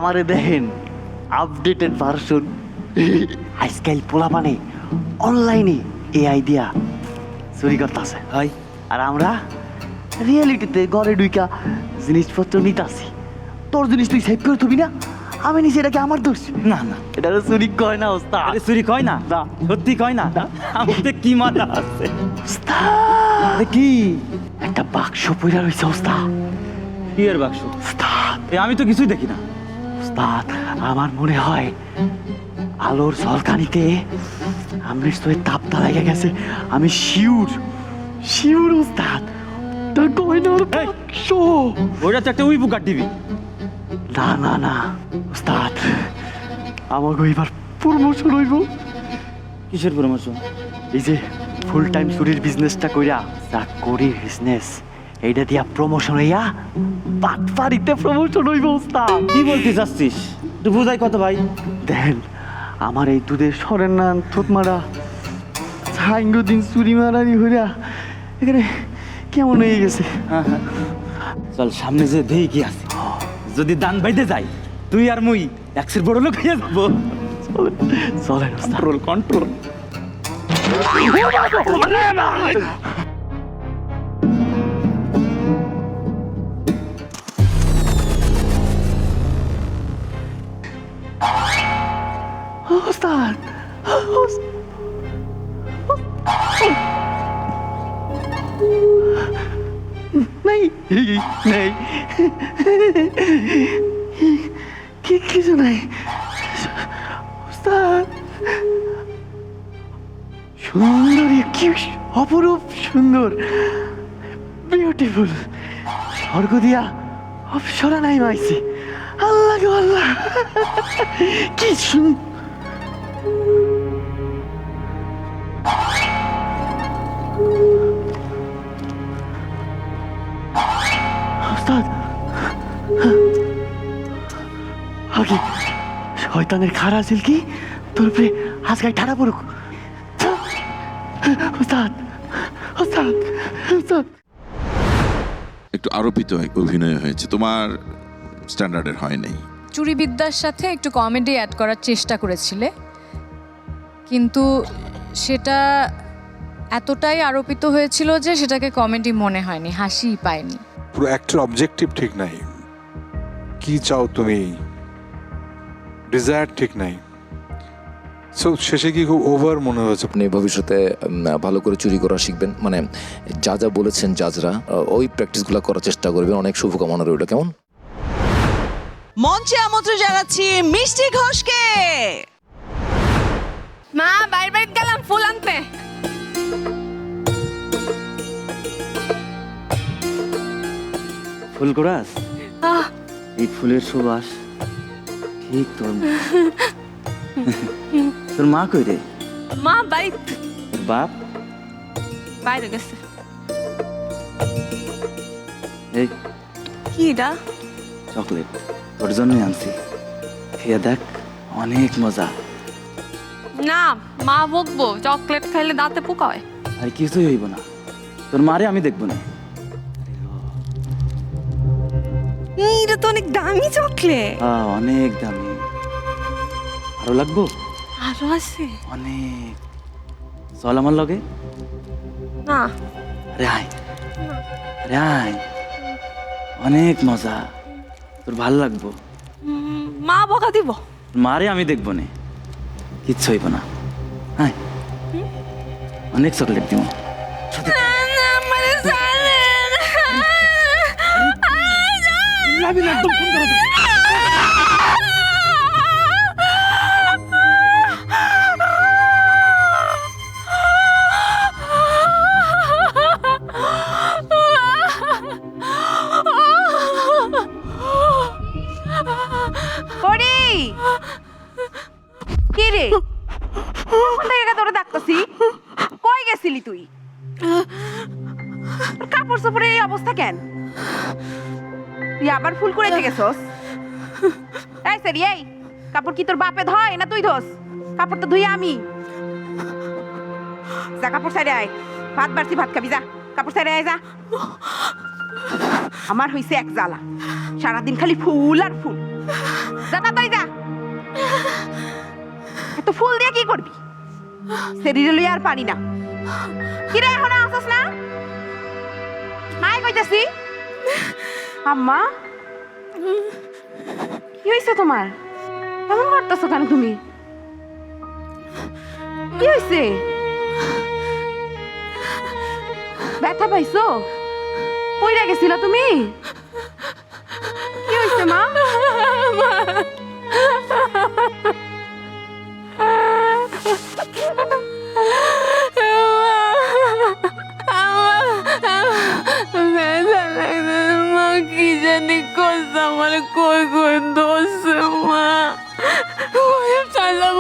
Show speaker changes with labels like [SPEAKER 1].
[SPEAKER 1] আমারে দেখেন updated version. আজকাল পোলা মানে অনলাইনে এআই দিয়া চুরি করতেছে।
[SPEAKER 2] হাই
[SPEAKER 1] আর আমরা রিয়েলিটিতে ঘরে ঢুইকা জিনিসপত্র নিতাছি। তোর জিনিস তুই সেভ করে থবি না, আমি নিছি, এটা কি আমার দোষ?
[SPEAKER 2] না না,
[SPEAKER 1] এটা তো চুরি কয় না ওস্তাদ।
[SPEAKER 2] আরে চুরি কয় না,
[SPEAKER 1] না।
[SPEAKER 2] সত্যি কয় না। আমাদের কি মাথা আছে?
[SPEAKER 1] ওস্তাদ,
[SPEAKER 2] আরে কি?
[SPEAKER 1] একটা বাক্স পইরা রইছে ওস্তাদ।
[SPEAKER 2] কি এর বাক্স?
[SPEAKER 1] ওস্তাদ,
[SPEAKER 2] আমি তো কিছুই দেখি না।
[SPEAKER 1] ওস্তাদ, আমার মনে হয় আলোর ঝলকানিতে আমৃত্যুর তাপটা লেগে গেছে। আমি শিউর ওস্তাদ, তা গয়নার বাক্স।
[SPEAKER 2] ওটা তো একটা উই বুকার টিভি।
[SPEAKER 1] না না না ওস্তাদ, আমাকে এবার প্রমোশন হইব।
[SPEAKER 2] কিসের পরামর্শ?
[SPEAKER 1] এই যে ফুল টাইম চুরির বিজনেসটা কইরা চাকরির বিজনেস, এইটা দিয়া প্রমোশন হইয়া পাটপাড়িতে প্রমোশন হইব ওস্তাদ।
[SPEAKER 2] কি বলতে চাচ্ছিস? তুই বুঝাই কত ভাই?
[SPEAKER 1] দেখেন, আমার এই দুধের সরের নান থুতমারা সাইঙ্গ দিন চুরি মারানি হইয়া এখানে কেমন হয়ে গেছে।
[SPEAKER 2] হ্যাঁ হ্যাঁ, চল সামনে যে দেই কি আছে। যদি দান বাইতে যাই, তুই আর মুই একশের বড় লোক হয়ে যাবো।
[SPEAKER 1] চলেন ওস্তাদ।
[SPEAKER 2] Control control.
[SPEAKER 1] ওস্তাদ, নেই নেই, কিছু নাই ওস্তাদ। সুন্দরী, কি অপরূপ সুন্দর, বিউটিফুল। স্বর্গ দিয়া অপসরা নাই মাইছি। আল্লাহ গো আল্লাহ, কি সুন্দর। ওস্তাদ, আগে শয়তানের খারা আছিল কি তোর উপরে আজকাল ঠাড়া পড়ুক। ওস্তাদ, ওস্তাদ, ওস্তাদ।
[SPEAKER 3] একটু আরোপিত অভিনয় হয়েছে, তোমার স্ট্যান্ডার্ডের হয় নাই।
[SPEAKER 4] চুরিবিদ্যার সাথে একটু কমেডি অ্যাড করার চেষ্টা করেছিলে, কিন্তু সেটা এতটাই আরোপিত হয়েছিল যে সেটাকে কমেডি মনে হয়নি, হাসিই পায়নি।
[SPEAKER 5] পুরো অ্যাক্টর অবজেক্টিভ ঠিক নাই, কি চাও তুমি, ডিজায়ার ঠিক নাই। সো শেষে কি খুব ওভার মনে হয়েছে?
[SPEAKER 6] আপনি ভবিষ্যতে ভালো করে চুরি করা শিখবেন, মানে যা যা বলেছেন জাজরা, ওই প্র্যাকটিসগুলো করার চেষ্টা করবেন। অনেক শুভকামনা রইল। কেমন?
[SPEAKER 7] মঞ্চে আমন্ত্রণ জানাচ্ছি মিষ্টি ঘোষকে।
[SPEAKER 4] মা, বাইরে বাইরে গেলাম ফুল আনতে।
[SPEAKER 2] ফুল করাস? এই ফুলের সুবাস ঠিক তোর তোর মা কই রে?
[SPEAKER 4] মা বাড়ি
[SPEAKER 2] বাপ
[SPEAKER 4] বাইরে গেছে।
[SPEAKER 2] এই
[SPEAKER 4] কি এটা?
[SPEAKER 2] চকলেট তোর জন্যই আনছি, খেয়ে দেখ, অনেক মজা।
[SPEAKER 4] না, মা বকবো, চকলেট খাইলে দাঁতে পোকা হয়।
[SPEAKER 2] আর কিছুই হইব না, তোর মারে আমি দেখবো না।
[SPEAKER 7] এটা তো অনেক দামি চকলেট।
[SPEAKER 2] হ্যাঁ, অনেক দামি। আরো লাগবো?
[SPEAKER 4] আরো আছে?
[SPEAKER 2] অনেক। চল আমার লগে।
[SPEAKER 4] না।
[SPEAKER 2] আরে আয়, আরে আয়, অনেক মজা, তোর ভাল লাগবো।
[SPEAKER 4] মা বকা দিব।
[SPEAKER 2] মারে আমি দেখবো না, কিচ্ছু হইব না। আয়, অনেক চকলেট দিব।
[SPEAKER 7] কি রে, তোরে ডাকতাছি, কই গেছিলি তুই? কাপড় চোপড়ের এই অবস্থা কেন? তুই আবার ফুল কুড়াইতে গেছস? এই সারি, এই কাপড় কি তোর বাপে ধয় না তুই ধোস? কাপড় তো ধুই আমি। যা কাপড় সাইডে আয়, ভাত বাড়ছি, ভাত খাবি, যা কাপড় সাইডে আয়, যা। আমার হইছে এক জ্বালা, সারাদিন খালি ফুল আর ফুল। যা তাড়াতাড়ি যা। এত ফুল দিয়ে কি করবি? শরীরে লইয়া আর পারি না। কিরে এখনো আসছ না? আয় কইতাছি। আম্মা কি হয়েছে তোমার? কেমন করতেছো কেন তুমি? কি হয়েছে? ব্যথা পাইছো? পইরা গেছিলা তুমি? কি হয়েছে মা?
[SPEAKER 8] কি জানি করছে আমার কই কই দোষ মা চালা